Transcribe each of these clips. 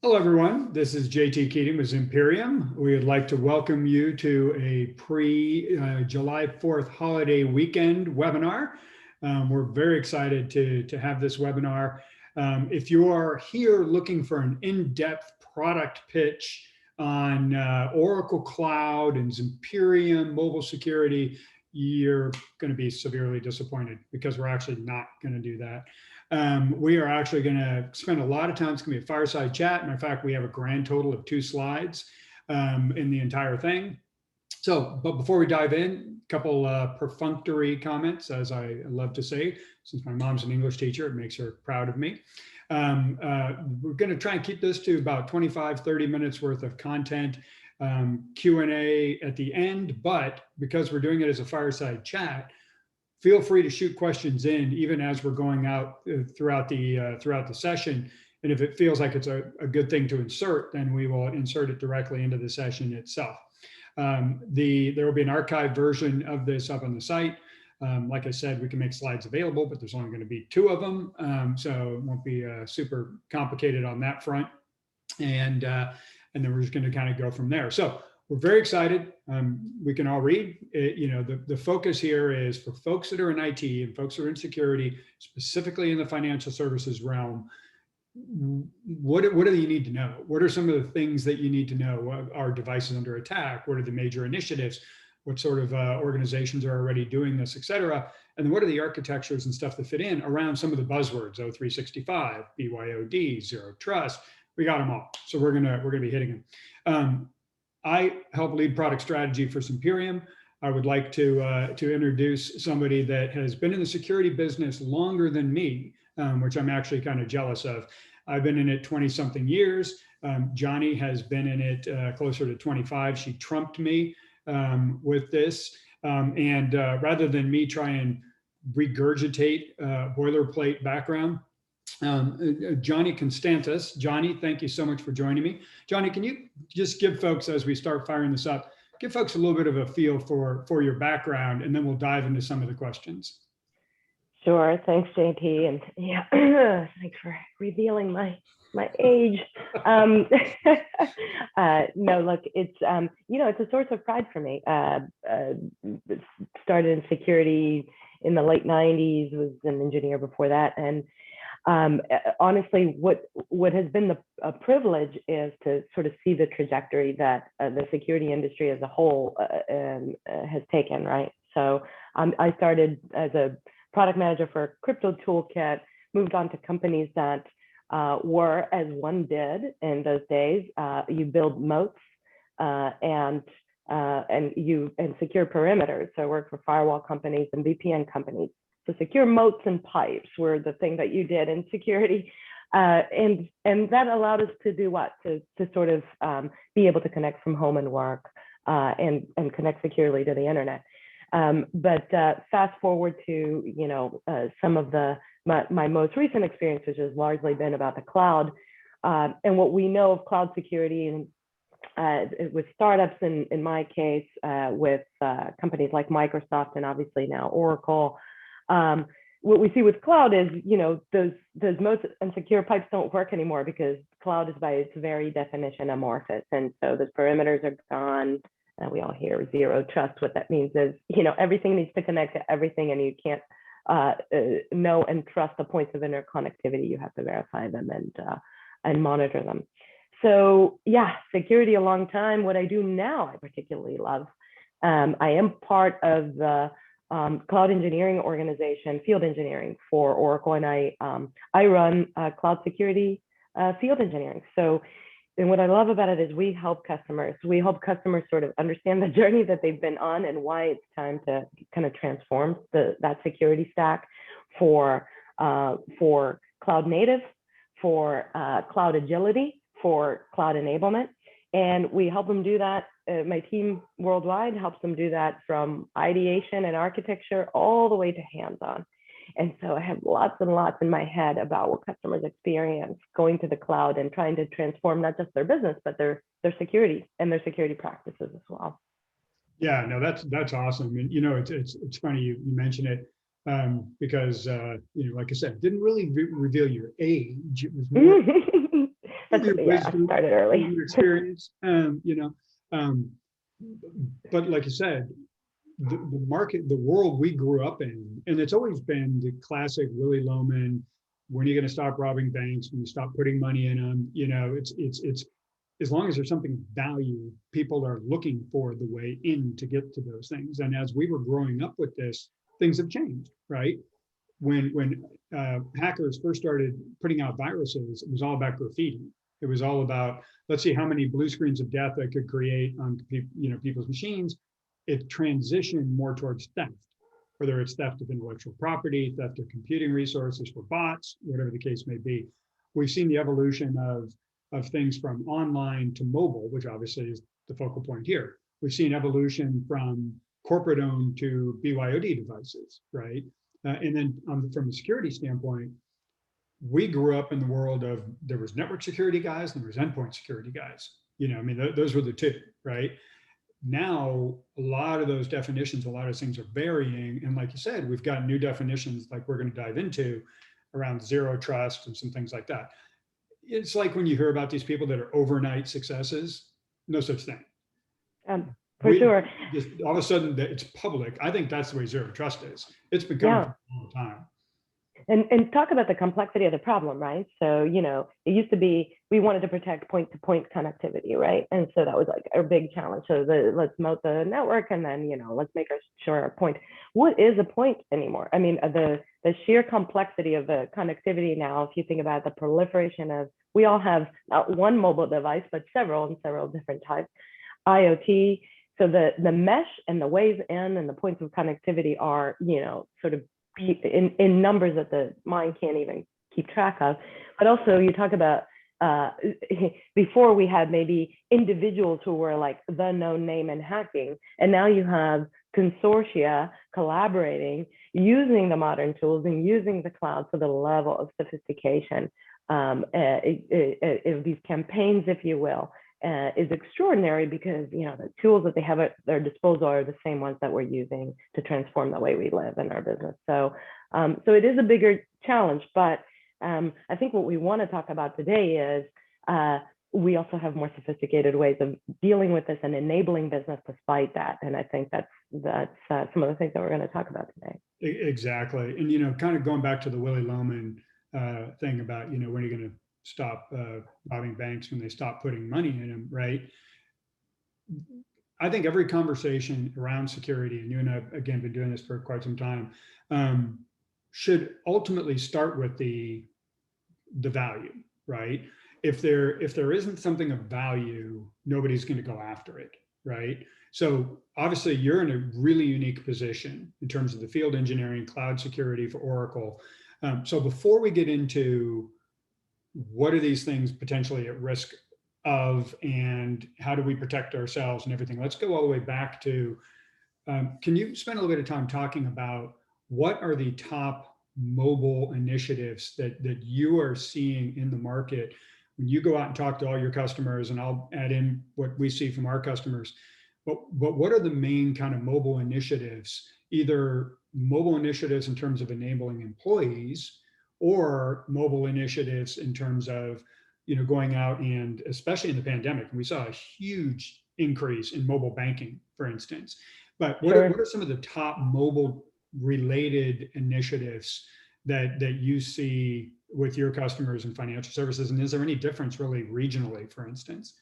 Hello, everyone. This is JT Keating with Zimperium. We would like to welcome you to a pre-July 4th holiday weekend webinar. We're very excited to have this webinar. If you are here looking for an in-depth product pitch on Oracle Cloud and Zimperium mobile security, you're going to be severely disappointed because we're actually not going to do that. We are actually going to spend a lot of time. It's going to be a fireside chat. Matter of fact, we have a grand total of 2 slides in the entire thing. So, but before we dive in, a couple perfunctory comments, as I love to say, since my mom's an English teacher, it makes her proud of me. We're going to try and keep this to about 25, 30 minutes worth of content, Q&A at the end, but because we're doing it as a fireside chat, feel free to shoot questions in even as we're going out throughout the session. And if it feels like it's a good thing to insert, then we will insert it directly into the session itself. There will be an archived version of this up on the site. Like I said, we can make slides available, but there's only going to be 2 of them. So it won't be super complicated on that front. And then we're just going to kind of go from there. So we're very excited. We can all read. The focus here is for folks that are in IT and folks that are in security, specifically in the financial services realm. What do you need to know? What are some of the things that you need to know? Are devices under attack? What are the major initiatives? What sort of organizations are already doing this, et cetera? And then what are the architectures and stuff that fit in around some of the buzzwords, O365, BYOD, Zero Trust? We got them all. So we're gonna be hitting them. I help lead product strategy for Zimperium. I would like to introduce somebody that has been in the security business longer than me, which I'm actually kind of jealous of. I've been in it 20-something years. Johnnie has been in it closer to 25. She trumped me with this. Rather than me try and regurgitate boilerplate background, Johnnie Konstantas. Johnnie, thank you so much for joining me. Johnnie, can you just give folks, as we start firing this up, give folks a little bit of a feel for your background, and then we'll dive into some of the questions. Sure. Thanks, JT. And yeah, thanks for revealing my age. No, look, it's, it's a source of pride for me. Started in security in the late 90s, was an engineer before that. And honestly, what has been a privilege is to sort of see the trajectory that the security industry as a whole has taken, right? So I started as a product manager for a crypto toolkit, moved on to companies that were, as one did in those days, you build moats and secure perimeters. So I worked for firewall companies and VPN companies. So secure moats and pipes were the thing that you did in security. And that allowed us to do what? To sort of be able to connect from home and work and connect securely to the internet. But fast forward to, some of my most recent experience, which has largely been about the cloud and what we know of cloud security and with startups in my case, with companies like Microsoft and obviously now Oracle. What we see with cloud is, those moats and secure pipes don't work anymore because cloud is by its very definition amorphous. And so those perimeters are gone. We all hear zero trust. What that means is, everything needs to connect to everything, and you can't know and trust the points of interconnectivity. You have to verify them and monitor them. So yeah, security a long time. What I do now, I particularly love. I am part of the cloud engineering organization, field engineering for Oracle, and I run cloud security field engineering. So, and what I love about it is we help customers. We help customers sort of understand the journey that they've been on and why it's time to kind of transform that security stack for cloud native, for cloud agility, for cloud enablement. And we help them do that. My team worldwide helps them do that from ideation and architecture all the way to hands-on. And so I have lots and lots in my head about what customers experience going to the cloud and trying to transform not just their business, but their security and their security practices as well. Yeah, no, that's awesome. And it's funny you mention it because like I said, it didn't really reveal your age. It was more, from your Yeah, I wisdom, started from early. your experience, um, but like you said, the market, the world we grew up in, and it's always been the classic Willy Loman, when are you going to stop robbing banks, when you stop putting money in them, it's as long as there's something of value, people are looking for the way in to get to those things. And as we were growing up with this, things have changed, right? When hackers first started putting out viruses, it was all about graffiti. It was all about, let's see how many blue screens of death I could create on people's machines. It transitioned more towards theft, whether it's theft of intellectual property, theft of computing resources for bots, whatever the case may be. We've seen the evolution of things from online to mobile, which obviously is the focal point here. We've seen evolution from corporate owned to BYOD devices, right? And then from a security standpoint, we grew up in the world of, there was network security guys and there was endpoint security guys. Those were the two, right? Now, a lot of those definitions, a lot of things are varying. And like you said, we've got new definitions like we're going to dive into around zero trust and some things like that. It's like when you hear about these people that are overnight successes, no such thing. For sure. Just all of a sudden that it's public. I think that's the way zero trust is. It's been coming for a long time. And talk about the complexity of the problem, right? So, it used to be, we wanted to protect point-to-point connectivity, right? And so that was like our big challenge. So let's moat the network and then, let's make sure our point. What is a point anymore? I mean, the sheer complexity of the connectivity now, if you think about the proliferation of, we all have not one mobile device, but several and several different types, IoT. So the mesh and the ways in and the points of connectivity are, sort of in numbers that the mind can't even keep track of. But also you talk about before we had maybe individuals who were like the known name in hacking, and now you have consortia collaborating, using the modern tools and using the cloud for the level of sophistication of these campaigns, if you will, is extraordinary because the tools that they have at their disposal are the same ones that we're using to transform the way we live in our business. So it is a bigger challenge, but I think what we want to talk about today is we also have more sophisticated ways of dealing with this and enabling business despite that. And I think that's some of the things that we're going to talk about today. Exactly. And, kind of going back to the Willy Loman thing about, when are you going to stop robbing banks when they stop putting money in them, right? I think every conversation around security, and you and I have, again, been doing this for quite some time, should ultimately start with the value, right? If there isn't something of value, nobody's going to go after it, right? So obviously you're in a really unique position in terms of the field engineering, cloud security for Oracle. So before we get into what are these things potentially at risk of, and how do we protect ourselves and everything, let's go all the way back to, can you spend a little bit of time talking about what are the top mobile initiatives that you are seeing in the market when you go out and talk to all your customers, and I'll add in what we see from our customers, but what are the main kind of mobile initiatives, either mobile initiatives in terms of enabling employees or mobile initiatives in terms of, going out and, especially in the pandemic, we saw a huge increase in mobile banking, for instance. But what are some of the top mobile related initiatives that you see with your customers in financial services? And is there any difference really regionally, for instance?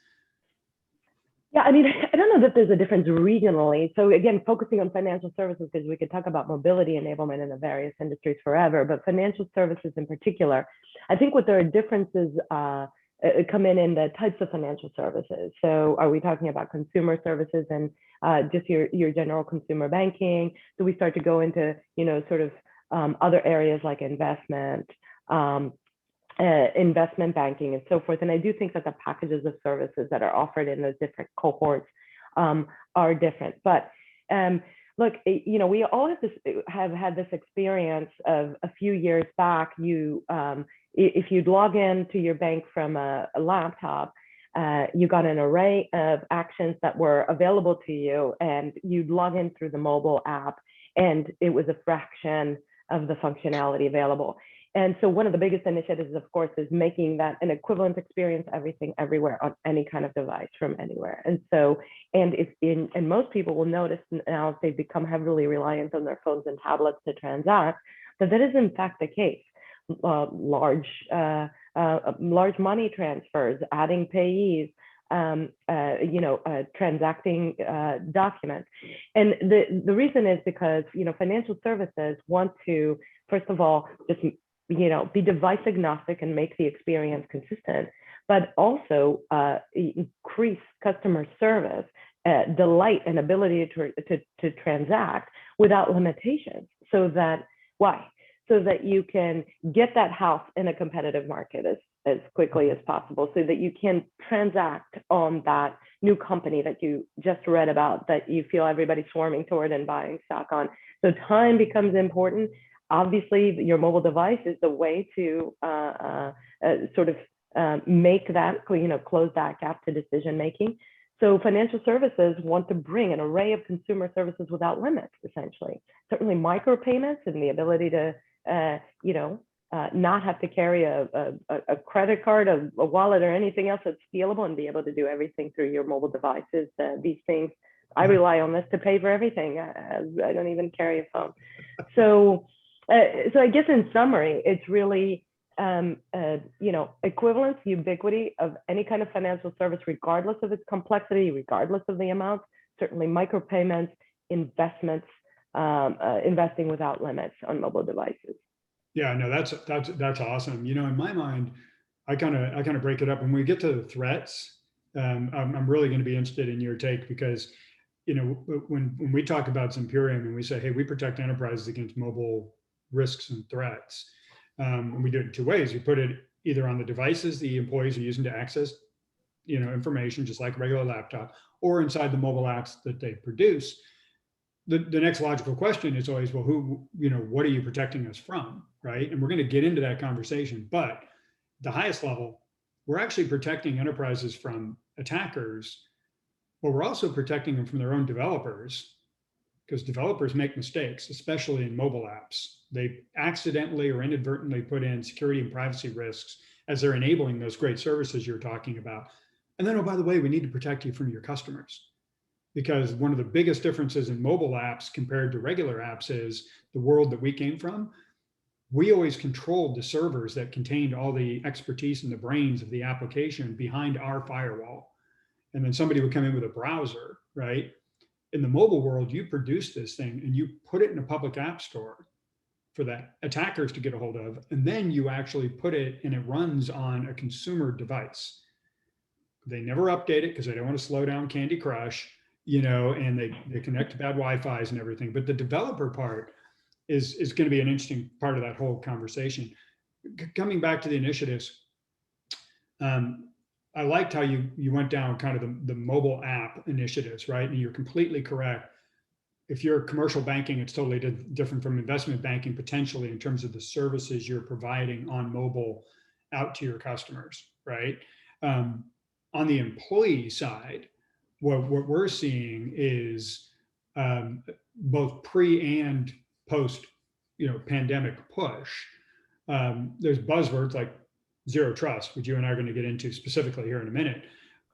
Yeah, I mean, I don't know that there's a difference regionally. So again, focusing on financial services, because we could talk about mobility enablement in the various industries forever, but financial services in particular, I think what there are differences come in the types of financial services. So are we talking about consumer services and just your general consumer banking? Do we start to go into, sort of other areas like investment banking and so forth. And I do think that the packages of services that are offered in those different cohorts are different. But look, we all have had this experience of a few years back. If you'd log in to your bank from a laptop, you got an array of actions that were available to you, and you'd log in through the mobile app, and it was a fraction of the functionality available. And so one of the biggest initiatives, of course, is making that an equivalent experience, everything, everywhere, on any kind of device from anywhere. And so, and most people will notice now, if they become heavily reliant on their phones and tablets to transact, that is in fact the case. Large money transfers, adding payees, transacting documents. And the reason is because, financial services want to, first of all, just, be device agnostic and make the experience consistent, but also increase customer service, delight, and ability to transact without limitations. So that, why? So that you can get that house in a competitive market as quickly as possible, so that you can transact on that new company that you just read about, that you feel everybody's swarming toward and buying stock on. So time becomes important. Obviously, your mobile device is the way to make that, close that gap to decision making. So financial services want to bring an array of consumer services without limits, essentially. Certainly micropayments and the ability to not have to carry a credit card, a wallet, or anything else that's stealable, and be able to do everything through your mobile devices. These things, I rely on this to pay for everything. I don't even carry a phone. So I guess in summary, it's really equivalence, ubiquity of any kind of financial service, regardless of its complexity, regardless of the amount. Certainly micropayments, investments, investing without limits on mobile devices. Yeah, no, that's awesome. In my mind, I kind of break it up. When we get to the threats, I'm really going to be interested in your take, because when we talk about Zimperium and we say, hey, we protect enterprises against mobile risks and threats, and we do it in two ways. We put it either on the devices the employees are using to access information, just like a regular laptop, or inside the mobile apps that they produce. The next logical question is always, well, what are you protecting us from, right? And we're going to get into that conversation. But the highest level, we're actually protecting enterprises from attackers, but we're also protecting them from their own developers, because developers make mistakes, especially in mobile apps. They accidentally or inadvertently put in security and privacy risks as they're enabling those great services you're talking about. And then, oh, by the way, we need to protect you from your customers. Because one of the biggest differences in mobile apps compared to regular apps is the world that we came from. We always controlled the servers that contained all the expertise and the brains of the application behind our firewall. And then somebody would come in with a browser, right? In the mobile world, you produce this thing and you put it in a public app store for the attackers to get a hold of. And then you actually put it and it runs on a consumer device. They never update it because they don't want to slow down Candy Crush, and they connect to bad Wi-Fi's and everything. But the developer part is going to be an interesting part of that whole conversation. Coming back to the initiatives, I liked how you went down kind of the mobile app initiatives, right? And you're completely correct. If you're commercial banking, it's totally different from investment banking, potentially, in terms of the services you're providing on mobile out to your customers, right? On the employee side, what we're seeing is both pre and post, pandemic push. There's buzzwords like zero trust, which you and I are going to get into specifically here in a minute.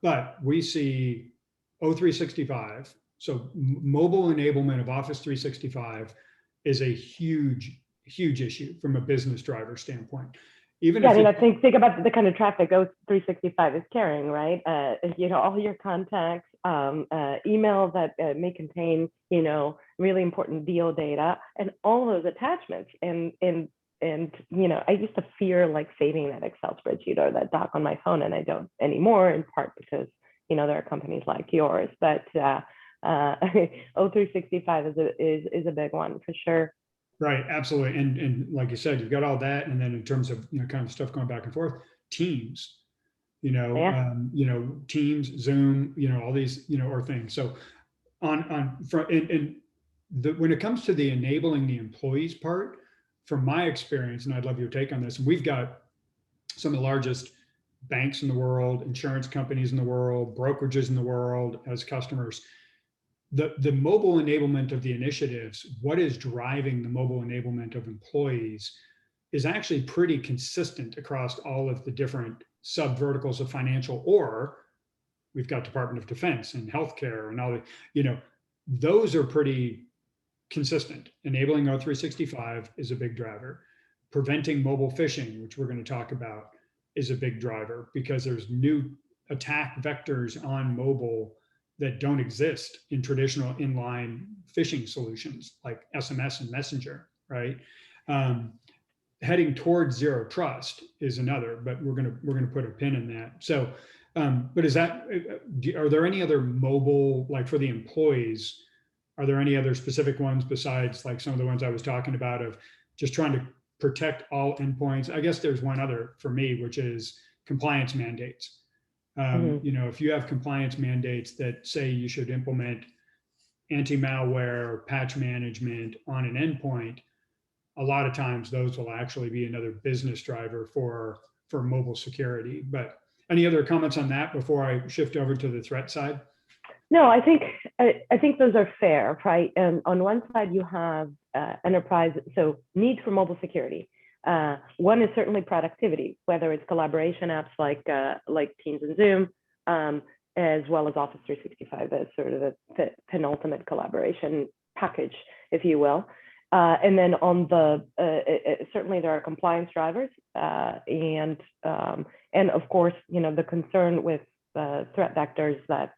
But we see O365, so mobile enablement of Office 365 is a huge, huge issue from a business driver standpoint. Think about the kind of traffic O365 is carrying, right? All your contacts, email that may contain, really important deal data, and all those attachments. And I used to fear like saving that Excel spreadsheet or that doc on my phone, and I don't anymore, in part because, there are companies like yours. But O365 is a big one for sure. Right, absolutely. And like you said, you've got all that. And then in terms of, kind of stuff going back and forth, Teams, Teams, Zoom, all these, or things. So when it comes to the enabling the employees part, from my experience, and I'd love your take on this, we've got some of the largest banks in the world, insurance companies in the world, brokerages in the world as customers. The mobile enablement of the initiatives, what is driving the mobile enablement of employees is actually pretty consistent across all of the different sub verticals of financial, or we've got Department of Defense and healthcare and all the, those are pretty consistent. Enabling O365 is a big driver. Preventing mobile phishing, which we're going to talk about, is a big driver because there's new attack vectors on mobile that don't exist in traditional inline phishing solutions like SMS and Messenger, right? Heading towards zero trust is another, but we're gonna put a pin in that. So, but is that, are there any other mobile, like for the employees, are there any other specific ones besides like some of the ones I was talking about of just trying to protect all endpoints? I guess there's one other for me, which is compliance mandates. If you have compliance mandates that say you should implement anti-malware, patch management on an endpoint, a lot of times those will actually be another business driver for mobile security. But any other comments on that before I shift over to the threat side? No, I think those are fair, right? And on one side you have enterprise, so need for mobile security. One is certainly productivity, whether it's collaboration apps like Teams and Zoom, as well as Office 365 as sort of the penultimate collaboration package, if you will. And then on the certainly there are compliance drivers, and of course the concern with threat vectors that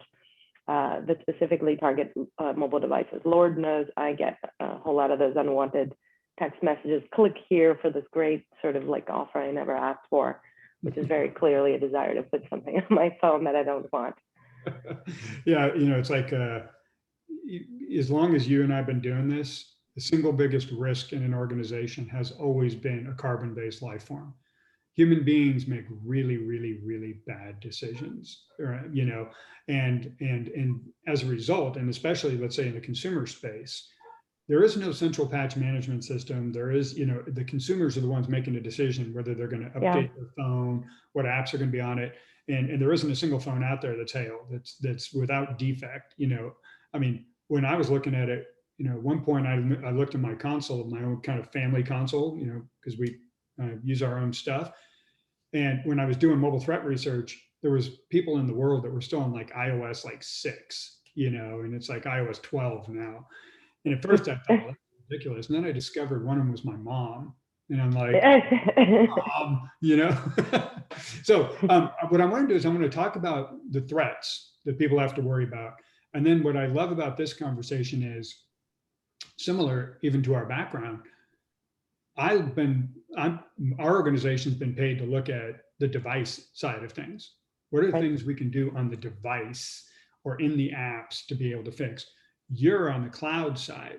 specifically target mobile devices. Lord knows I get a whole lot of those unwanted text messages. Click here for this great sort of like offer I never asked for, which is very clearly a desire to put something on my phone that I don't want. Yeah, it's like as long as you and I've been doing this, the single biggest risk in an organization has always been a carbon-based life form. Human beings make really, really, really bad decisions, and as a result, and especially let's say in the consumer space, there is no central patch management system. There is, the consumers are the ones making the decision whether they're going to update their phone, what apps are going to be on it, and there isn't a single phone out there that's without defect. I mean, when I was looking at it, at one point I looked at my console, my own kind of family console, because we use our own stuff. And when I was doing mobile threat research, there was people in the world that were still on like iOS like 6, and it's like iOS 12 now. And at first I thought, well, that's ridiculous. And then I discovered one of them was my mom. And I'm like, So what I want to do is I want to talk about the threats that people have to worry about. And then what I love about this conversation is similar even to our background. Our organization's been paid to look at the device side of things. What are the things we can do on the device or in the apps to be able to fix? You're on the cloud side.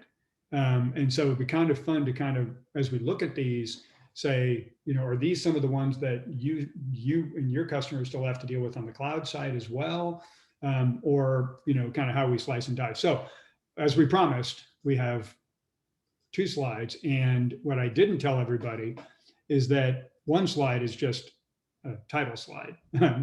And so it'd be kind of fun to kind of, as we look at these, say, are these some of the ones that you and your customers still have to deal with on the cloud side as well? Or, kind of how we slice and dice. So as we promised, we have 2 slides. And what I didn't tell everybody is that one slide is just a title slide.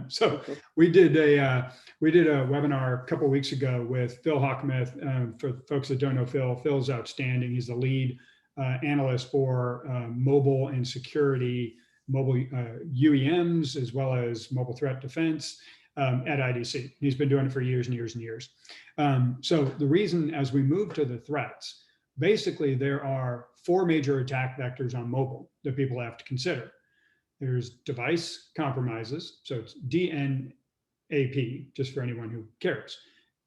So we did a webinar a couple of weeks ago with Phil Hockmuth. For folks that don't know Phil, Phil's outstanding. He's the lead analyst for mobile and security, mobile UEMs, as well as mobile threat defense at IDC. He's been doing it for years and years and years. So the reason, as we move to the threats, basically there are 4 major attack vectors on mobile that people have to consider. There's device compromises, so it's DNAP, just for anyone who cares.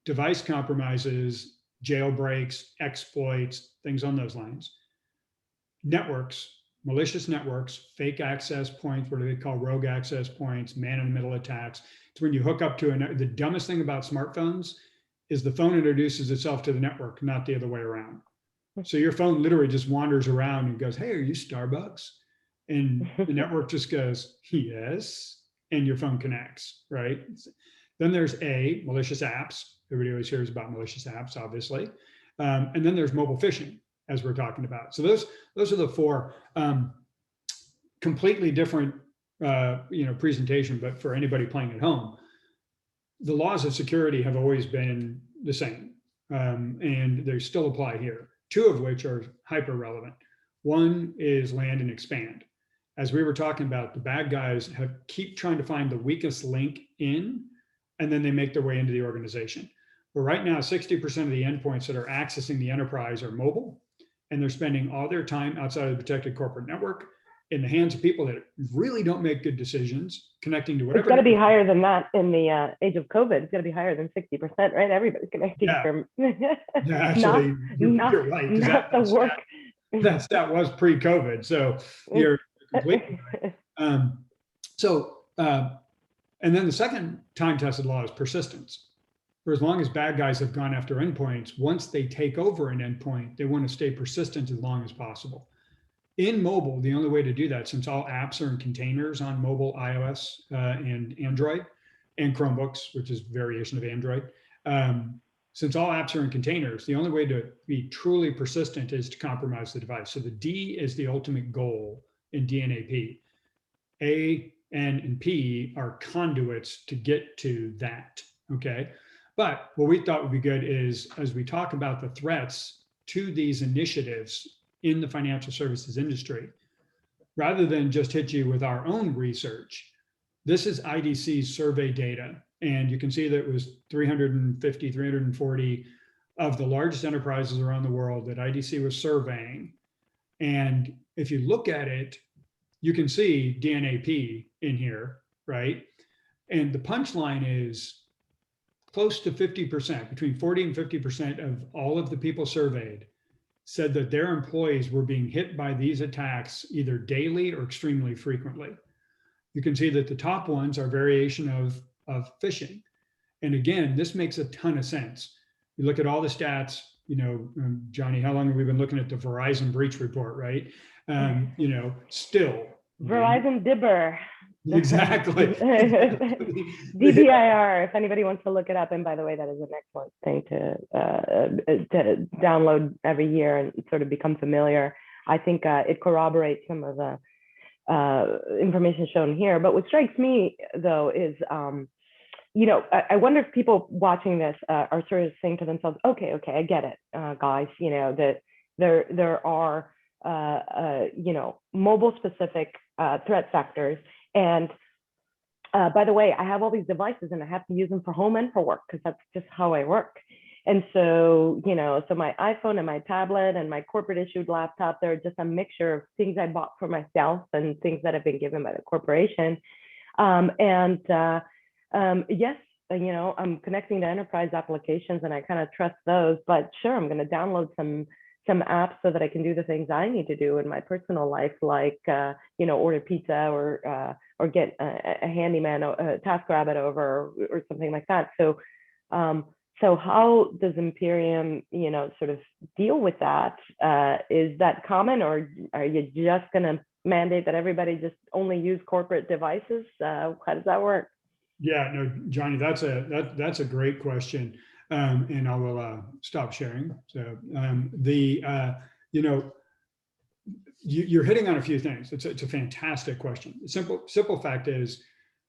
Device compromises, jailbreaks, exploits, things on those lines. Networks, malicious networks, fake access points, what do they call rogue access points, man-in-the-middle attacks. It's when you hook up to the dumbest thing about smartphones is the phone introduces itself to the network, not the other way around. So your phone literally just wanders around and goes, hey, are you Starbucks? And the network just goes, yes, and your phone connects, right? Then there's malicious apps. Everybody always hears about malicious apps, obviously. And then there's mobile phishing, as we're talking about. So those are the 4 completely different presentation, but for anybody playing at home, the laws of security have always been the same, and they still apply here, 2 of which are hyper relevant. One is land and expand. as we were talking about, the bad guys keep trying to find the weakest link in, and then they make their way into the organization. But right now, 60% of the endpoints that are accessing the enterprise are mobile, and they're spending all their time outside of the protected corporate network in the hands of people that really don't make good decisions, connecting to whatever. It's got to be higher than that in the age of COVID. It's got to be higher than 60%, right? Everybody's connecting from. Yeah, actually, you're right. Not the work. That was pre-COVID, so you're completely right. And then the second time-tested law is persistence. For as long as bad guys have gone after endpoints, once they take over an endpoint, they want to stay persistent as long as possible. In mobile, the only way to do that, since all apps are in containers on mobile, iOS and Android, and Chromebooks, which is variation of Android, since all apps are in containers, the only way to be truly persistent is to compromise the device. So the D is the ultimate goal in DNAP. A, N, and P are conduits to get to that, okay? But what we thought would be good is, as we talk about the threats to these initiatives in the financial services industry, rather than just hit you with our own research, this is IDC's survey data. And you can see that it was 350, 340 of the largest enterprises around the world that IDC was surveying. And if you look at it, you can see DNAP in here, right? And the punchline is close to 50%, between 40 and 50% of all of the people surveyed said that their employees were being hit by these attacks either daily or extremely frequently. You can see that the top ones are variation of phishing. And again, this makes a ton of sense. You look at all the stats, Johnny, how long have we been looking at the Verizon breach report, right? Still. Verizon Dibber. Exactly. DBIR, if anybody wants to look it up. And by the way, that is an excellent thing to download every year and sort of become familiar. I think it corroborates some of the information shown here. But what strikes me, though, is, I wonder if people watching this are sort of saying to themselves, okay, I get it, guys, that there are, mobile-specific threat sectors. And by the way, I have all these devices and I have to use them for home and for work because that's just how I work. And so, so my iPhone and my tablet and my corporate issued laptop, they're just a mixture of things I bought for myself and things that have been given by the corporation. Yes, I'm connecting to enterprise applications and I kind of trust those, but sure, I'm going to download some apps so that I can do the things I need to do in my personal life, like, order pizza or get a handyman, a TaskRabbit over or something like that. So how does Zimperium, sort of deal with that? Is that common, or are you just going to mandate that everybody just only use corporate devices? How does that work? Yeah, no, Johnny, that's a great question. And I will stop sharing. So you're hitting on a few things. It's a fantastic question. The simple fact is,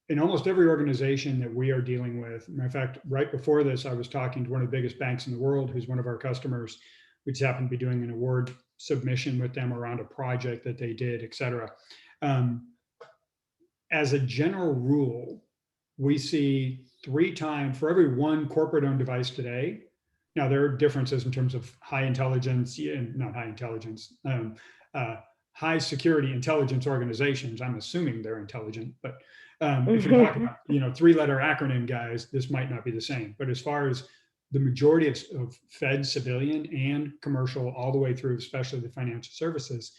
in almost every organization that we are dealing with, matter of fact, right before this, I was talking to one of the biggest banks in the world, who's one of our customers. We just happened to be doing an award submission with them around a project that they did, et cetera. As a general rule, we see 3 times for every one corporate-owned device today. Now, there are differences in terms of high intelligence, not high intelligence, high security intelligence organizations. I'm assuming they're intelligent, but if you're talking about 3-letter acronym guys, this might not be the same. But as far as the majority of Fed, civilian, and commercial, all the way through, especially the financial services,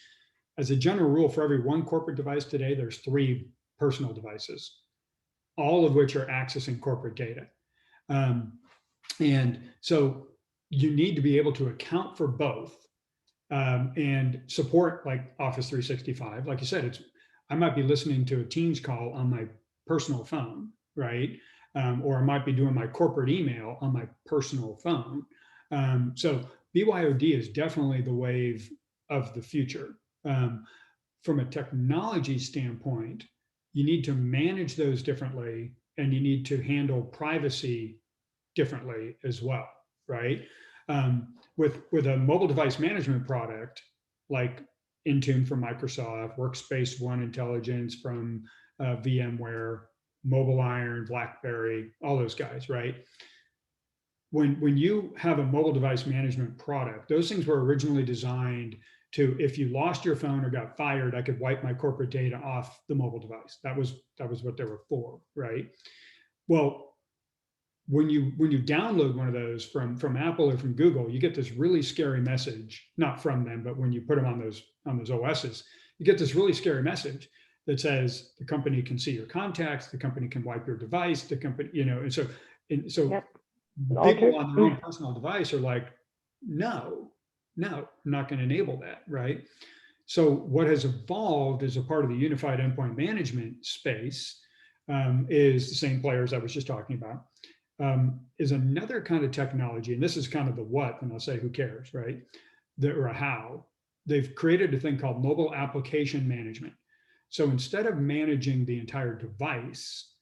as a general rule, for every one corporate device today, there's 3 personal devices, all of which are accessing corporate data. And so you need to be able to account for both and support like Office 365. Like you said, I might be listening to a Teams call on my personal phone, right? Or I might be doing my corporate email on my personal phone. So BYOD is definitely the wave of the future. From a technology standpoint, you need to manage those differently, and you need to handle privacy differently as well, right? With a mobile device management product like Intune from Microsoft, Workspace ONE Intelligence from VMware, Mobile Iron, BlackBerry, all those guys, right? When you have a mobile device management product, those things were originally designed to, if you lost your phone or got fired, I could wipe my corporate data off the mobile device. That was what they were for, right? Well, when you download one of those from Apple or from Google, you get this really scary message, not from them, but when you put them on those OSs, you get this really scary message that says the company can see your contacts, the company can wipe your device, the company, and so Yep. people on their own personal device are like, no, I'm not going to enable that, right? So what has evolved as a part of the unified endpoint management space is the same players I was just talking about, is another kind of technology, and this is kind of the what, and I'll say who cares, right? Or a how. They've created a thing called mobile application management. So instead of managing the entire device,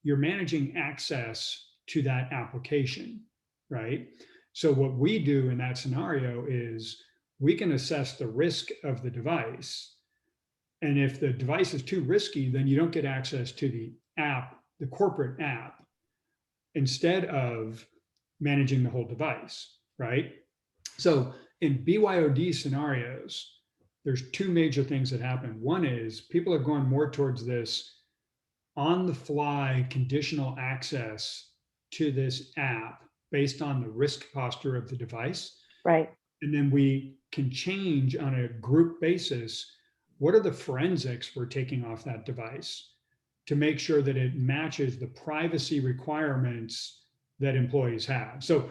you're managing access to that application, right? So what we do in that scenario is we can assess the risk of the device. And if the device is too risky, then you don't get access to the app, the corporate app, instead of managing the whole device, right? So in BYOD scenarios, there's two major things that happen. One is people are going more towards this on the fly conditional access to this app based on the risk posture of the device. Right. And then we can change on a group basis, what are the forensics we're taking off that device to make sure that it matches the privacy requirements that employees have. So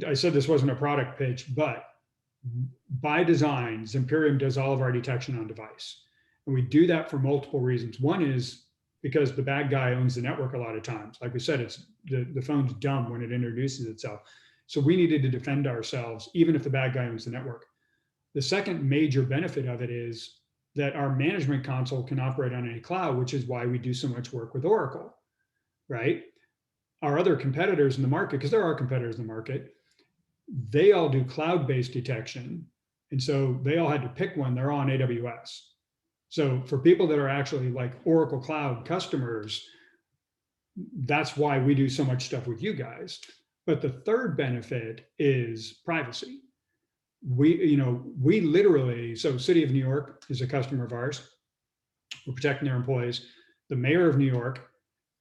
I said this wasn't a product pitch, but by design, Zimperium does all of our detection on device. And we do that for multiple reasons. One is because the bad guy owns the network a lot of times. Like we said, it's the phone's dumb when it introduces itself. So we needed to defend ourselves, even if the bad guy owns the network. The second major benefit of it is that our management console can operate on any cloud, which is why we do so much work with Oracle, right? Our other competitors in the market, because there are competitors in the market, they all do cloud-based detection. And so they all had to pick one. They're on AWS. So for people that are actually like Oracle Cloud customers, that's why we do so much stuff with you guys. But the third benefit is privacy. We literally, so City of New York is a customer of ours. We're protecting their employees. The mayor of New York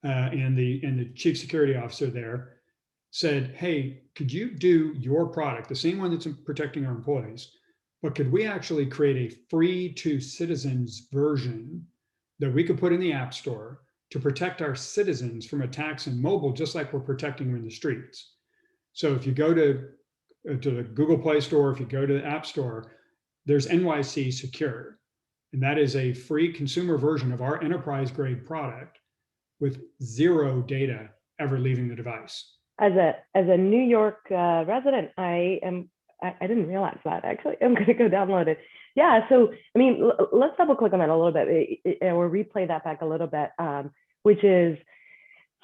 and the chief security officer there said, hey, could you do your product, the same one that's protecting our employees, but could we actually create a free to citizens version that we could put in the App Store to protect our citizens from attacks in mobile, just like we're protecting them in the streets? So if you go to the Google Play Store, if you go to the App Store, there's NYC Secure. And that is a free consumer version of our enterprise grade product with zero data ever leaving the device. As a New York resident, I didn't realize that, actually. I'm going to go download it. Yeah, so, I mean, let's double click on that a little bit or replay that back a little bit, which is,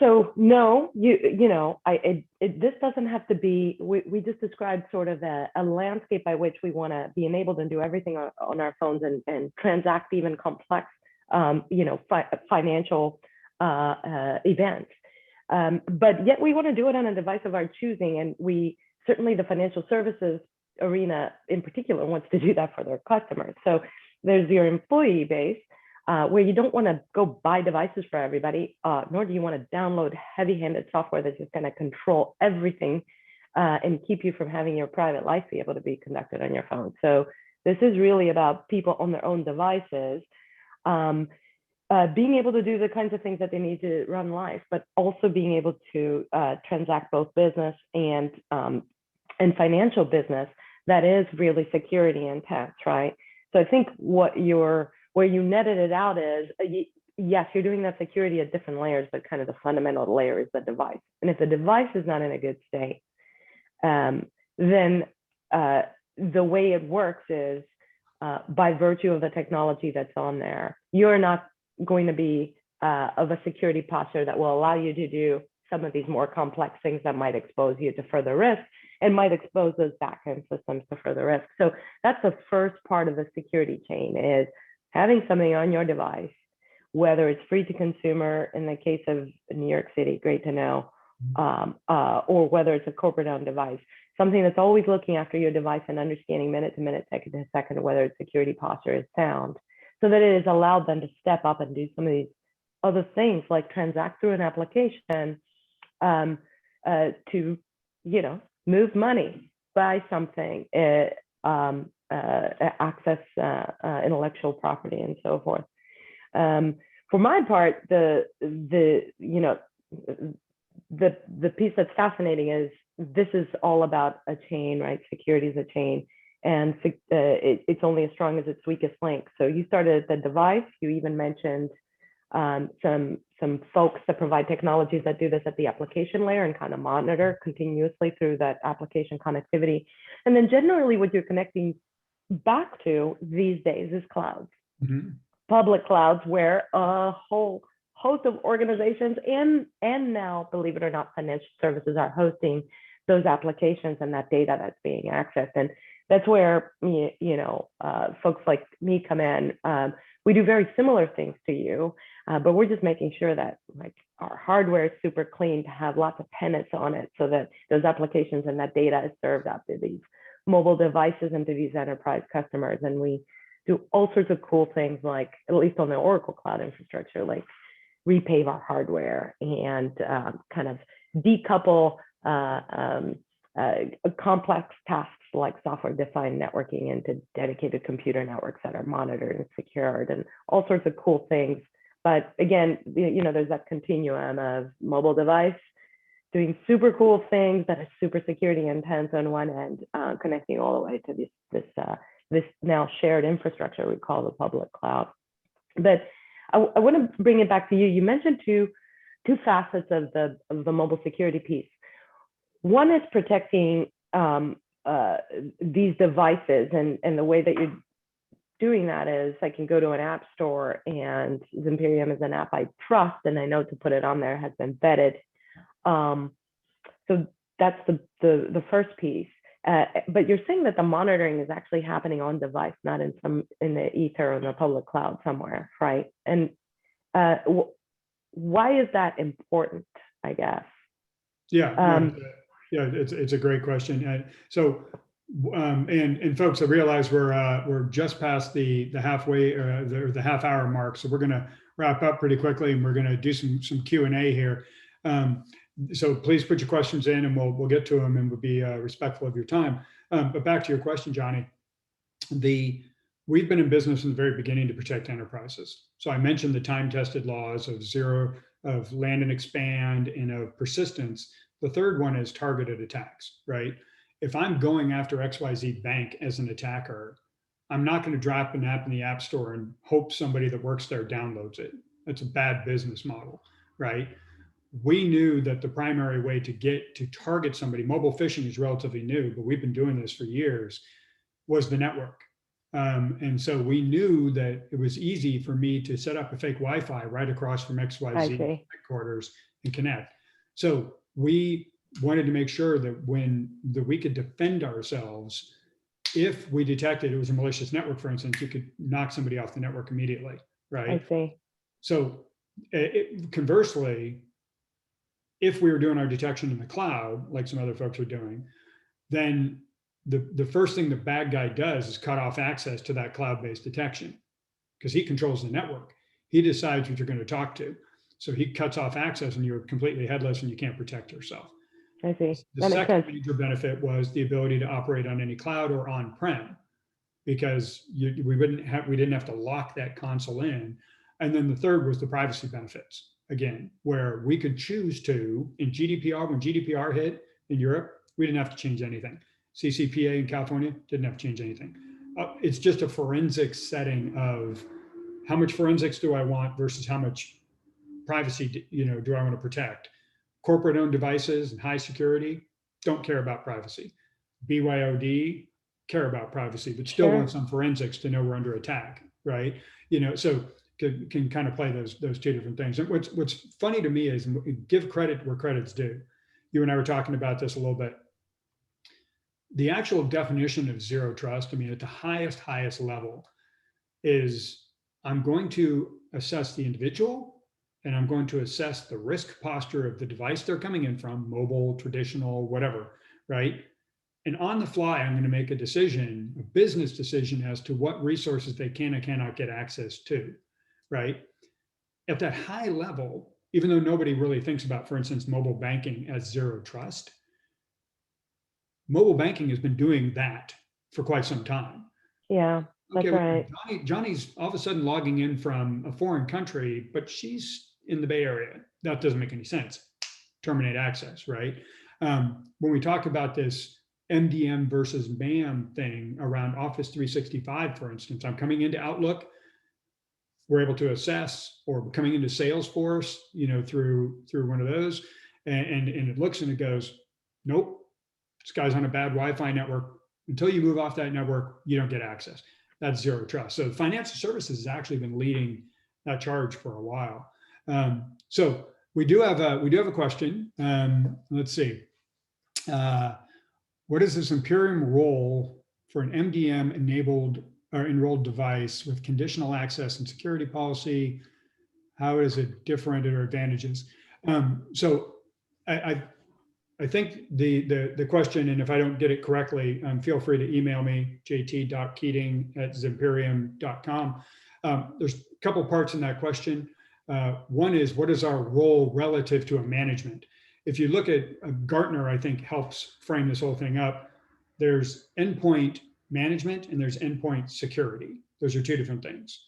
so no, this doesn't have to be, we just described sort of a landscape by which we want to be enabled and do everything on our phones and transact even complex, financial events. But yet we want to do it on a device of our choosing. And we certainly, the financial services arena in particular wants to do that for their customers. So there's your employee base, where you don't want to go buy devices for everybody, nor do you want to download heavy-handed software that's just going to control everything and keep you from having your private life be able to be conducted on your phone. So this is really about people on their own devices being able to do the kinds of things that they need to run life, but also being able to transact both business and financial business that is really security intense, right? So I think where you netted it out is, yes, you're doing that security at different layers, but kind of the fundamental layer is the device. And if the device is not in a good state, then the way it works is by virtue of the technology that's on there, you're not going to be of a security posture that will allow you to do some of these more complex things that might expose you to further risk. and might expose those backend systems to further risk. So that's the first part of the security chain, is having something on your device, whether it's free to consumer in the case of New York City, great to know, or whether it's a corporate owned device, something that's always looking after your device and understanding minute to minute, second to second, whether its security posture is sound, so that it has allowed them to step up and do some of these other things like transact through an application, to, you know, move money, buy something, access intellectual property, and so forth. For my part, the piece that's fascinating is this is all about a chain, right? Security is a chain, and it's only as strong as its weakest link. So you started at the device. You even mentioned some folks that provide technologies that do this at the application layer and kind of monitor continuously through that application connectivity. And then generally what you're connecting back to these days is clouds, public clouds, where a whole host of organizations and now, believe it or not, financial services are hosting those applications and that data that's being accessed. And that's where, folks like me come in. We do very similar things to you, but we're just making sure that like our hardware is super clean to have lots of tenants on it, so that those applications and that data is served up to these mobile devices and to these enterprise customers. And we do all sorts of cool things, like, at least on the Oracle Cloud infrastructure, like repave our hardware and kind of decouple complex tasks like software-defined networking into dedicated computer networks that are monitored and secured, and all sorts of cool things. But again, there's that continuum of mobile device doing super cool things that are super security intense on one end, connecting all the way to this now shared infrastructure we call the public cloud. But I want to bring it back to you. You mentioned two facets of the mobile security piece. One is protecting these devices, and the way that you're doing that is I can go to an app store, and Zimperium is an app I trust, and I know to put it on there has been vetted. So that's the first piece. But you're saying that the monitoring is actually happening on device, not in the ether or in the public cloud somewhere, right? And why is that important, I guess? Yeah, it's a great question. And folks, I realize we're just past the halfway or the half hour mark, so we're going to wrap up pretty quickly, and we're going to do some Q&A here. So please put your questions in, and we'll get to them, and we'll be respectful of your time. But back to your question, Johnny, we've been in business from the very beginning to protect enterprises. So I mentioned the time-tested laws of land and expand, and of persistence. The third one is targeted attacks, right? If I'm going after XYZ bank as an attacker, I'm not going to drop an app in the app store and hope somebody that works there downloads it. That's a bad business model, right? We knew that the primary way to target somebody, mobile phishing is relatively new, but we've been doing this for years, was the network. And so we knew that it was easy for me to set up a fake Wi-Fi right across from XYZ headquarters and connect. So we wanted to make sure that we could defend ourselves. If we detected it was a malicious network, for instance, you could knock somebody off the network immediately, right? I see. So conversely, if we were doing our detection in the cloud, like some other folks are doing, then the first thing the bad guy does is cut off access to that cloud-based detection, because he controls the network. He decides what you're going to talk to. So he cuts off access, and you're completely headless, and you can't protect yourself. I see. The second major benefit was the ability to operate on any cloud or on-prem, because we didn't have to lock that console in. And then the third was the privacy benefits, again, where we could choose to, in GDPR, when GDPR hit in Europe, we didn't have to change anything. CCPA in California didn't have to change anything. It's just a forensic setting of how much forensics do I want versus how much privacy do I want to protect. Corporate owned devices and high security don't care about privacy. BYOD care about privacy, but still want some forensics to know we're under attack, right? So can kind of play those two different things. And what's funny to me is, give credit where credit's due. You and I were talking about this a little bit. the actual definition of zero trust, I mean, at the highest level is I'm going to assess the individual and I'm going to assess the risk posture of the device they're coming in from, mobile, traditional, whatever, right? And on the fly, I'm going to make a decision, a business decision as to what resources they can and cannot get access to, right? At that high level, even though nobody really thinks about, for instance, mobile banking as zero trust, mobile banking has been doing that for quite some time. Yeah, that's Okay, right. Johnny's all of a sudden logging in from a foreign country, but she's in the Bay Area. That doesn't make any sense. Terminate access, right? When we talk about this MDM versus MAM thing around Office 365, for instance, I'm coming into Outlook, we're able to assess, or coming into Salesforce, through one of those, and it looks and it goes, nope, this guy's on a bad Wi-Fi network. Until you move off that network, you don't get access. That's zero trust. So financial services has actually been leading that charge for a while. So we do have a question. Let's see. What is this Zimperium role for an MDM enabled or enrolled device with conditional access and security policy? How is it different or advantages? So I think the question, and if I don't get it correctly, feel free to email me, jt.keating@zimperium.com. There's a couple parts in that question. One is, what is our role relative to a management? If you look at Gartner, I think helps frame this whole thing up. There's endpoint management and there's endpoint security. Those are two different things.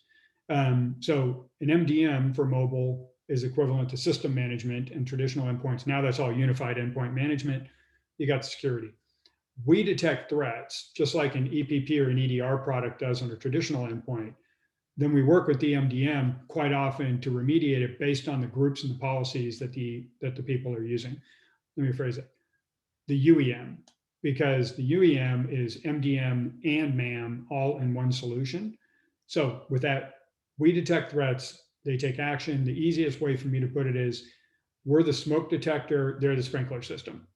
So an MDM for mobile is equivalent to system management and traditional endpoints. Now that's all unified endpoint management. You got security. We detect threats just like an EPP or an EDR product does on a traditional endpoint. Then we work with the MDM quite often to remediate it based on the groups and the policies that the people are using. Let me phrase it. The UEM, because the UEM is MDM and MAM all in one solution. So with that, we detect threats, they take action. The easiest way for me to put it is, we're the smoke detector, they're the sprinkler system.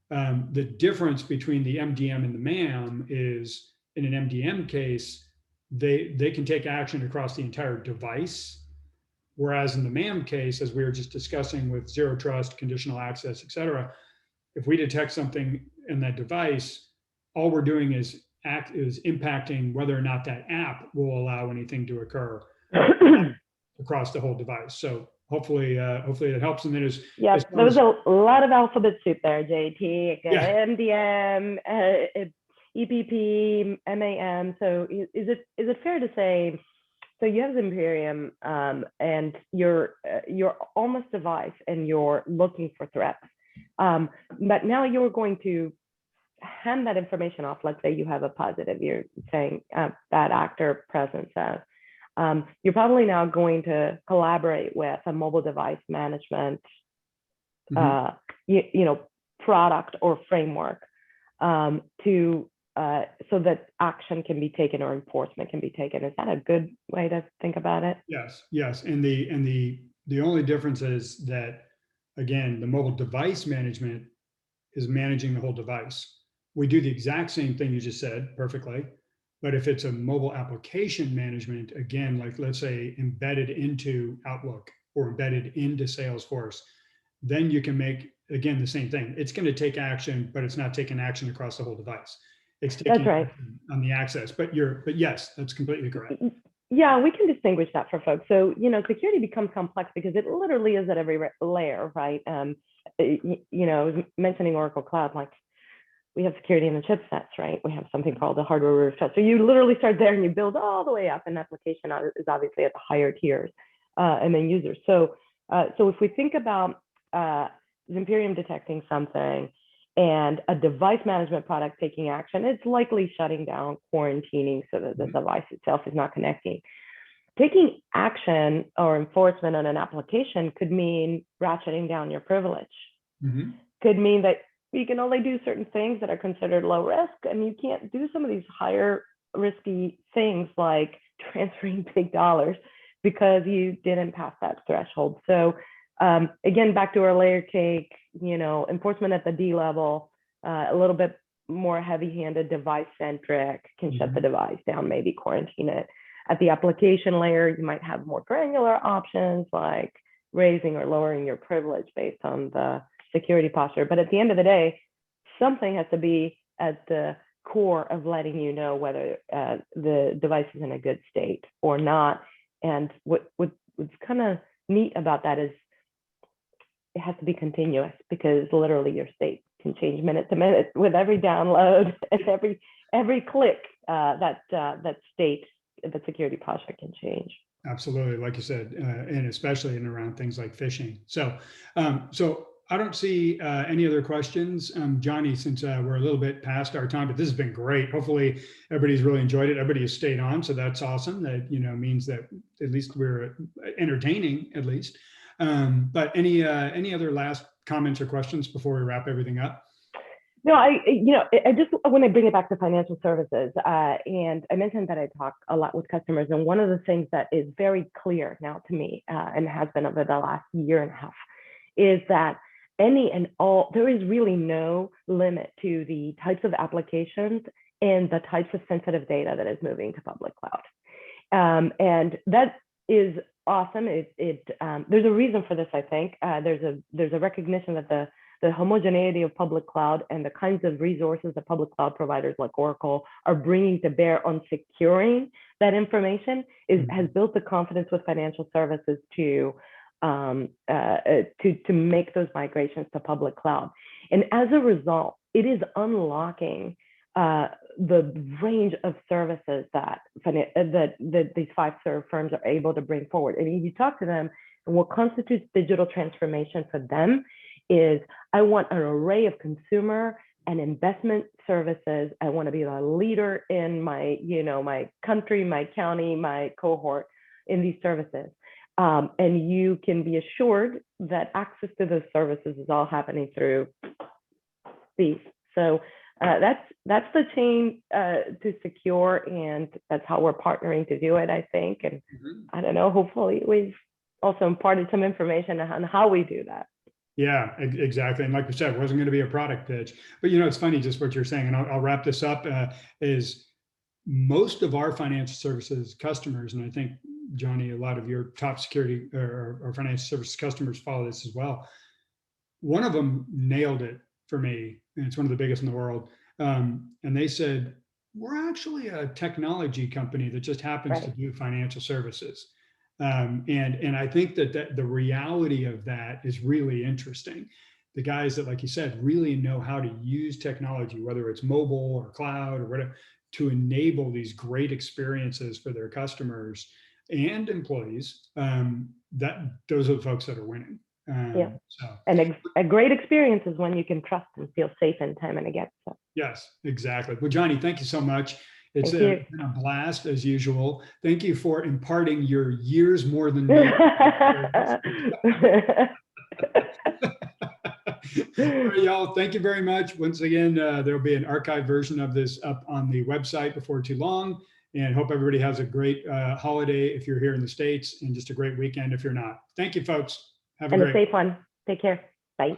The difference between the MDM and the MAM is, in an MDM case, they can take action across the entire device. Whereas in the MAM case, as we were just discussing with zero trust, conditional access, et cetera, if we detect something in that device, all we're doing is impacting whether or not that app will allow anything to occur across the whole device. So hopefully that helps. And then yes, there was a lot of alphabet soup there, JT. Yeah. MDM, EPP, MAM. So is it fair to say, so you have Zimperium, and you're almost device and you're looking for threats, but now you're going to hand that information off. Let's say you have a positive, you're saying bad actor presence as. You're probably now going to collaborate with a mobile device management, product or framework so that action can be taken or enforcement can be taken. Is that a good way to think about it? Yes. And the only difference is that, again, the mobile device management is managing the whole device. We do the exact same thing you just said perfectly. But if it's a mobile application management, again, like let's say embedded into Outlook or embedded into Salesforce, then you can make, again, the same thing. It's going to take action, but it's not taking action across the whole device. It's taking action on the access. But yes, that's completely correct. Yeah, we can distinguish that for folks. So, security becomes complex because it literally is at every layer, right? I was mentioning Oracle Cloud, like, we have security in the chipsets, right? We have something called the hardware rooftop. So you literally start there and you build all the way up, and application is obviously at the higher tiers, and then users. So if we think about Zimperium detecting something and a device management product taking action, it's likely shutting down, quarantining so that the device itself is not connecting. Taking action or enforcement on an application could mean ratcheting down your privilege. Could mean that you can only do certain things that are considered low risk, and you can't do some of these higher risky things like transferring big dollars because you didn't pass that threshold. So again, back to our layer cake, enforcement at the D level, a little bit more heavy-handed, device-centric, can shut the device down, maybe quarantine it. At the application layer, you might have more granular options like raising or lowering your privilege based on the security posture. But at the end of the day, something has to be at the core of letting you know whether the device is in a good state or not. And what's kind of neat about that is it has to be continuous, because literally your state can change minute to minute with every download and every click. That state, the security posture can change. Absolutely, like you said, and especially in around things like phishing. So, so I don't see any other questions, Johnny. Since we're a little bit past our time, but this has been great. Hopefully, everybody's really enjoyed it. Everybody has stayed on, so that's awesome. That means that at least we're entertaining, at least. But any other last comments or questions before we wrap everything up? No, I just want to bring it back to financial services. And I mentioned that I talk a lot with customers. And one of the things that is very clear now to me, and has been over the last year and a half, is that there is really no limit to the types of applications and the types of sensitive data that is moving to public cloud. And that is awesome. There's a reason for this, I think. There's a recognition that the homogeneity of public cloud and the kinds of resources that public cloud providers like Oracle are bringing to bear on securing that information has built the confidence with financial services to make those migrations to public cloud. And as a result, it is unlocking the range of services that these 5 firms are able to bring forward. I mean, you talk to them, and what constitutes digital transformation for them is, I want an array of consumer and investment services. I want to be the leader in my, my country, my county, my cohort in these services. And you can be assured that access to those services is all happening through these. So that's the chain to secure, and that's how we're partnering to do it, I think. And I don't know, hopefully we've also imparted some information on how we do that. Yeah, exactly. And like we said, it wasn't going to be a product pitch, but it's funny just what you're saying. And I'll wrap this up, is most of our financial services customers, and I think, Johnny, a lot of your top security or financial services customers follow this as well. One of them nailed it for me, and it's one of the biggest in the world. And they said, we're actually a technology company that just happens to do financial services. And I think that the reality of that is really interesting. The guys that, like you said, really know how to use technology, whether it's mobile or cloud or whatever, to enable these great experiences for their customers and employees. Those are the folks that are winning. And a great experience is when you can trust and feel safe in time and again. So. Yes, exactly. Well, Johnny, thank you so much. It's been a blast as usual. Thank you for imparting your years more than me. All right, y'all, thank you very much. Once again, there'll be an archived version of this up on the website before too long. And hope everybody has a great holiday if you're here in the States, and just a great weekend if you're not. Thank you, folks. Have a great safe one. Take care. Bye.